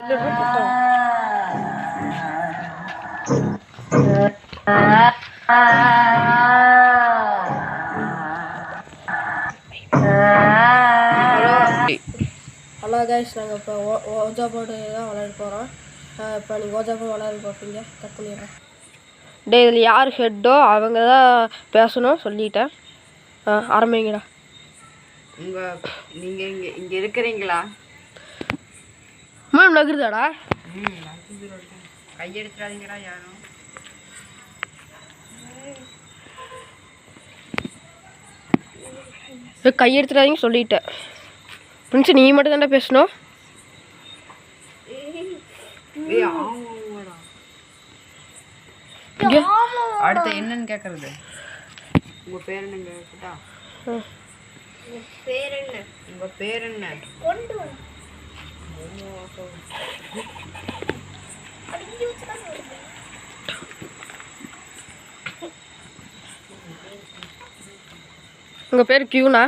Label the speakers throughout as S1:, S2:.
S1: Hello guys, நாங்கள் இப்போ ouija board தான் விளையாட போகிறோம். இப்போ நீங்கள் ஓஜா போர்டு விளையாட பார்ப்பீங்க. கட் பண்ணிடுறேன். டே, இதில் யார் ஹெட்டோ அவங்க தான் பேசணும் சொல்லிட்டேன். ஆரம்பிங்கடா.
S2: நீங்கள் இங்கே இருக்கிறீங்களா?
S1: நகருதாடா.
S2: கையெடுத்துறாதீங்கடா யாரும்.
S1: கையெடுத்துடாதீங்க சொல்லிட்டேன். ஃப்ரெண்ட்ஸ், நீ மட்டும் தானே பேசணும்.
S2: அடுத்து என்னன்னு கேட்கறது? உங்க பேர் என்ன கேட்டா? உங்க பேர் என்ன?
S1: உங்க பேர் கியூனா?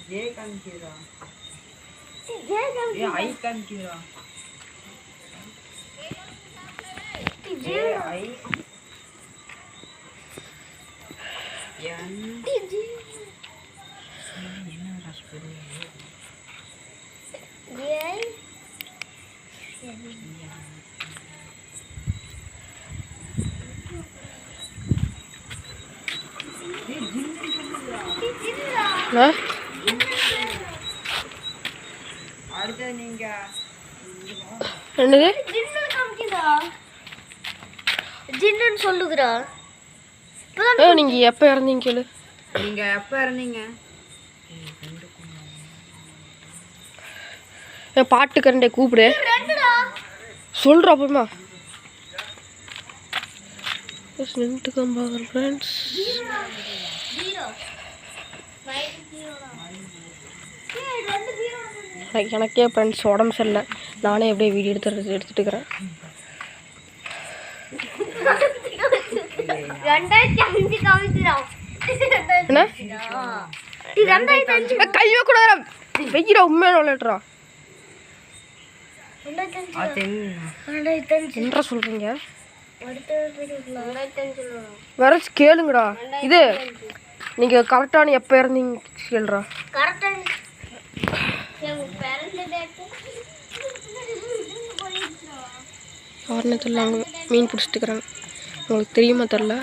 S2: जय कांकीरा ये आई कांकीरा ये आई यान என்ன ராஸ்பெரி ये
S1: என்னது
S3: ஜின்னு சொல்லுகிறா.
S1: நீங்க எப்ப இறந்தீங்க கேளு.
S2: நீங்க எப்ப இறந்தீங்க?
S1: பாட்டுக்கரண்டே கூப்பிடு சொல்ற அப்புறமா ஃப்ரெண்ட்ஸ். எனக்கே ஃப்ரெண்ட்ஸ் உடம்பு சரியில்லை. நானே எப்படியே வீடியோ எடுத்துட்டு இருக்கிறேன். கையோ கூட வெயிரா உண்மையான விளையாடுறா. என்ன சொல்றீங்க? வேற கேளுங்கடா. இது நீங்க கரெக்டான எப்ப இறந்தீங்க கேளுடா. காரணத்தில் அங்கே மீன் பிடிச்சிட்டுக்கிறேன். உங்களுக்கு தெரியுமா தெரில.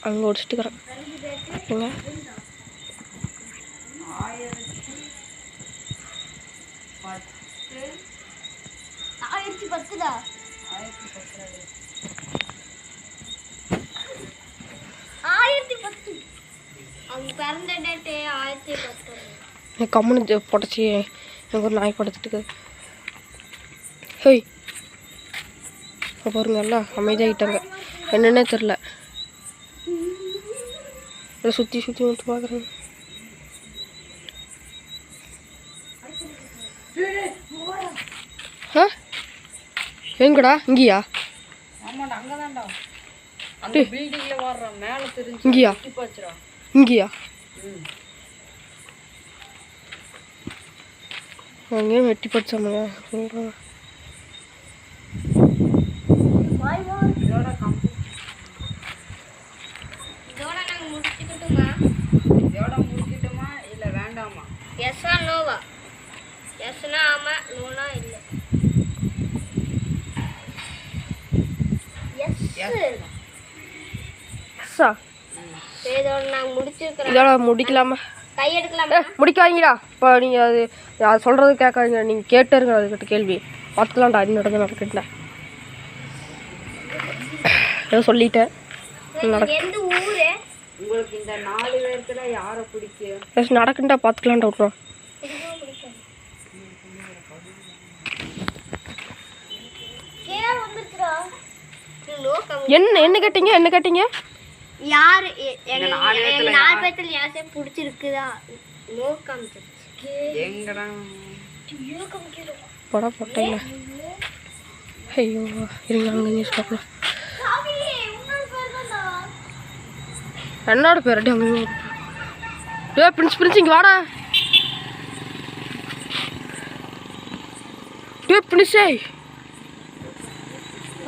S1: அங்கே ஒடிச்சிட்டுக்கிறேன். ஓகேங்க. கம்முனு பொட்டச்சி எனக்கு ஒரு நாய் படுத்துட்டு. ஹேய், பாருங்க எல்லாம் அமைதியாகிட்டாங்க. என்னன்னே தெரில. சுற்றி சுற்றி வந்து பார்க்குறேங்க. எங்கடா? இங்கேயா? இங்கேயா? இங்கேயா? அங்கேயும் வெட்டி படிச்சாமையா சொல்கிறாங்க.
S2: இல்லை வேண்டாமா?
S3: எஸ்ஸா நோவா? எஸ்னா ஆமா, நோனா இல்லை.
S1: இதோட முடிக்கலாமா? முடிக்காதீங்கடா. இப்போ நீங்கள் அது சொல்கிறது கேட்காதீங்க. நீங்கள் கேட்டுருங்க. அதுக்கிட்ட கேள்வி பார்த்துக்கலாம்டா. அது நடந்து நடக்கிட்டேன் ஏதோ சொல்லிட்டேன்.
S2: உங்களுக்கு இந்த 4 பேருக்கு யாரை பிடிக்கும்?
S1: நடக்குண்டா பார்த்துக்கலாம்டா. விட்றோம். என்ன கேட்டீங்க
S3: யாரு எங்க 4 பேத்துல யாரே பிடிச்சிருக்குதா நோ காமிச்சிருச்சு
S2: எங்கடா
S1: போடா போட்டேங்க ஐயோ இருங்க அங்கே நியூஸ் பார்க்கலாம் என்னோட பேர் அடி அங்கே பிரின்ஸ் இங்கே வாடா பிரின்ஸே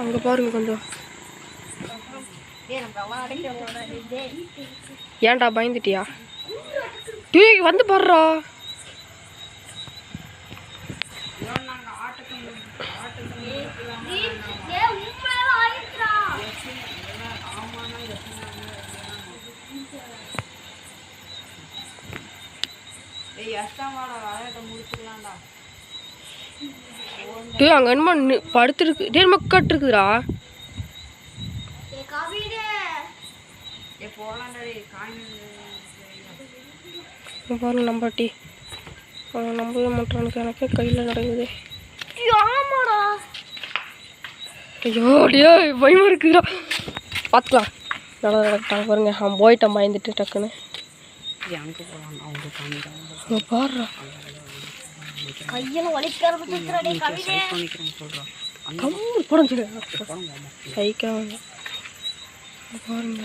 S1: அங்கே பாருங்க கொஞ்சம் ஏன்டா பயந்துட்டியா வந்து பாடுறா அங்க என்னமா படுத்துருக்கு டே மக்கட்டு இருக்குதுடா பாருங்க நம்பாட்டி நம்பவே மாட்டானுக்கு எனக்கு கையில் நடக்குது ஐயோ அடியோ பயமா இருக்குதுடா பார்த்துக்கலாம் நல்லா நடக்கிட்டாங்க பாருங்க அவன் போயிட்டான் பயந்துட்டு டக்குன்னு பாடுறா
S3: கையெல்லாம் வலிக்க ஆரம்பிச்சிருச்சுடா கவினே
S1: கம்மு படம் சொல்லு சைக்காக பாருங்க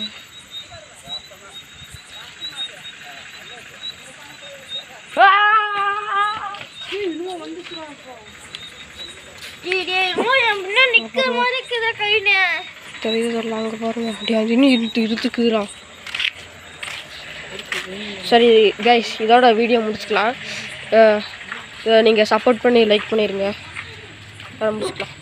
S1: தெரியுது சொல்லலாம் அங்கே பாருங்க அப்படியா இன்னும் இருத்துக்குறான் சரி கைஸ் இதோட வீடியோ முடிச்சுக்கலாம் நீங்கள் சப்போர்ட் பண்ணி லைக் பண்ணிடுங்க முடிச்சுக்கலாம்